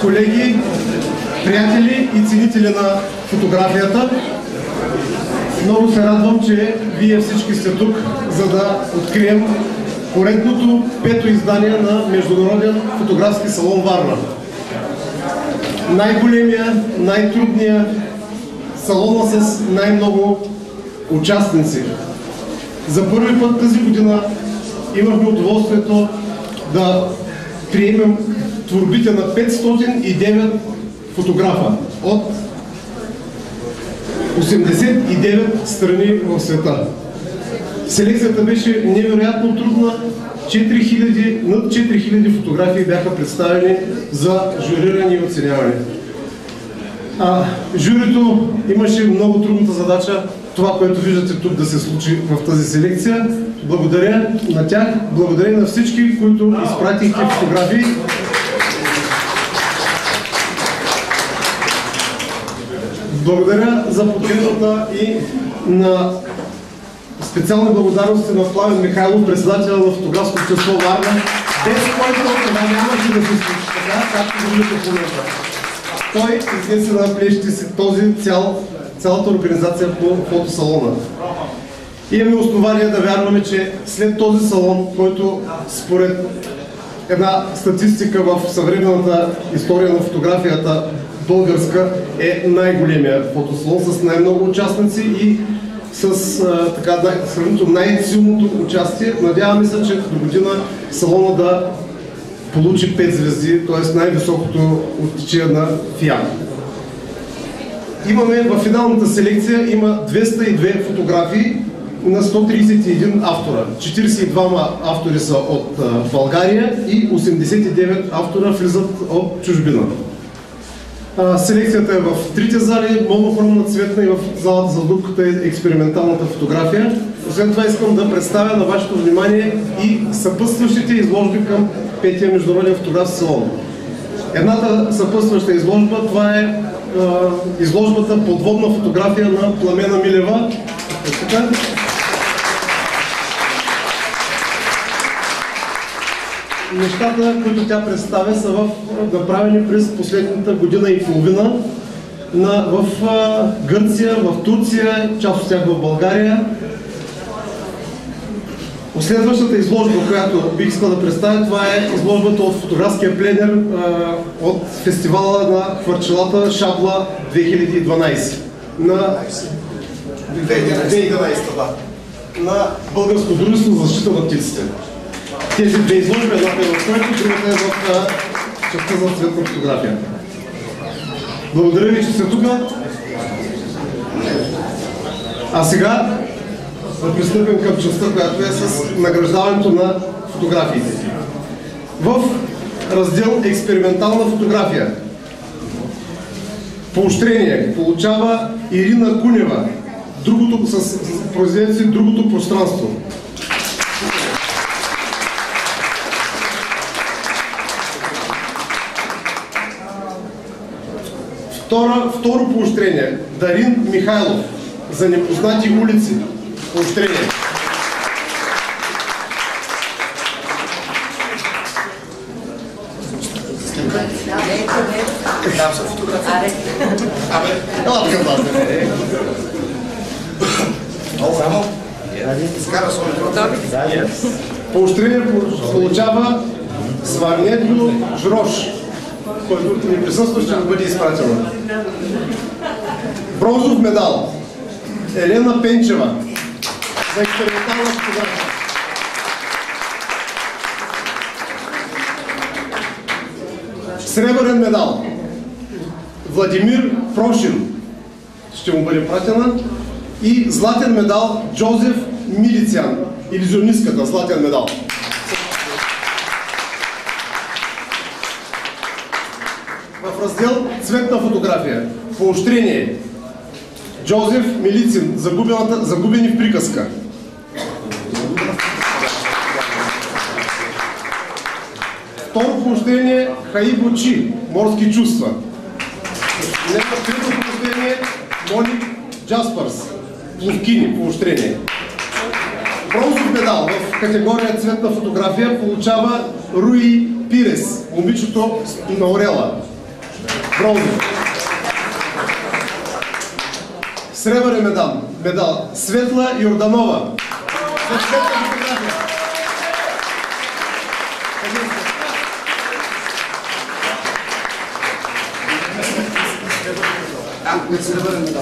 колеги, приятели и ценители на фотографията. Много се радвам, че вие всички сте тук, за да открием поредното 5-то издание на Международен фотографски салон Варна. Най-големия, най-трудния салона с най-много участници. За първи път тази година имахме удоволствието да приемем творбите на 509 фотографа от 89 страни в света. Селекцията беше невероятно трудна. Над 4000 фотографии бяха представени за журиране и оценяване. Журито имаше много трудната задача това, което виждате тук, да се случи в тази селекция. Благодаря на тях, благодаря на всички, които изпратихте фотографии. Благодаря за подкрепата и на специални благодарности на Пламен Михайлов, председател на фотографско общество Варна, без който това нямаше да се случи така, както виждате в момента. Той изнесе на плещите си цялата организация по фотосалона. Имаме основание да вярваме, че след този салон, който според една статистика в съвременната история на фотографията българска е най-големия фотосалон с най-много участници и с сравнително най-силното участие. Надяваме се, че до година салона да получи 5 звезди, т.е. най-високото отличие на ФИА. Имаме в финалната селекция има 202 фотографии на 131 автора. 42 автори са от България и 89 автора влизат от чужбина. Селекцията е в трите зали, монохромна, цветна, и в залата за дупката е експерименталната фотография. Освен това искам да представя на вашето внимание и съпътстващите изложби към 5-я Международен фотографски салон. Едната съпътстваща изложба, това е изложбата подводна фотография на Пламена Милева. Нещата, които тя представя, са направени през последната година и половина в Гърция, в Турция, част от тях в България. Следващата изложба, която бих искал да представя, това е изложбата от фотографския пленер от фестивала на хвърчелата Шабла 2012 на 2011, на Българско дружество за защита на птиците. Тези две изложби, едната е в който, другата е в частта за цветна фотография. Благодаря ви, че сте тук. А сега да пристъпим към частта, която е с награждаването на фотографиите. В раздел експериментална фотография поощрение получава Ирина Кунева, с произведението си "Другото пространство". Второ поощрение Дарин Михайлов за "Непознати улици". Поощрение. Поощрение получава Сварнето Жрош, който ни присъства, ще бъде изпратено. Бронзов медал Елена Пенчева за експериментална фотография. Сребърен медал Владимир Прошин, ще му бъде пратена. И златен медал Джозеф Милицян, илюзионистката, златен медал. В раздел цветна фотография поощрение Джозеф Милицин, "Загубени в приказка". Второ поощрение Хаибо Чи, "Морски чувства". Трето поощрение Моник Джаспърс, "Пловкини", поощрение. Бронзов медал в категория цветна фотография получава Руи Пирес, "Момичето на Орела". Бронзов. Сребърен медал Светла Йорданова. Сребърен медал.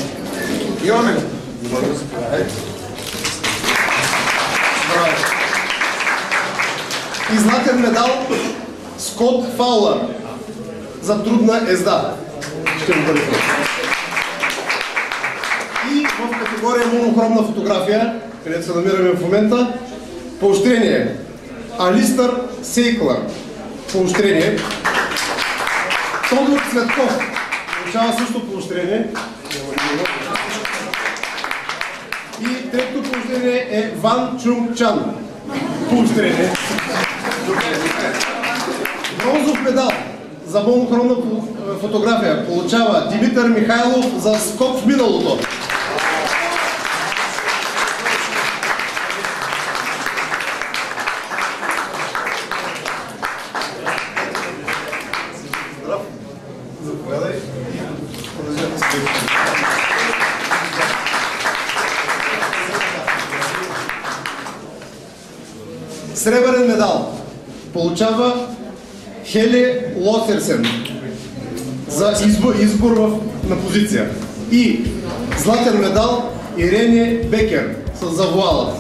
Имаме. И златен медал Скот Фаулър за трудна езда. Ще го бъде. И в категория монохромна фотография, където се намираме в момента, поощрение Алистър Сейклър. Поощрение. Тодор Цветков получава също поощрение. И третото поощрение е Ван Чунг Чан. Поощрение. Бронзов медал за монохромна фотография получава Димитър Михайлов за скок в миналото. Заповядай. Сребърен медал получава Хели Лосерсен за избор на позиция. И златен медал Ирене Бекер с завуалът.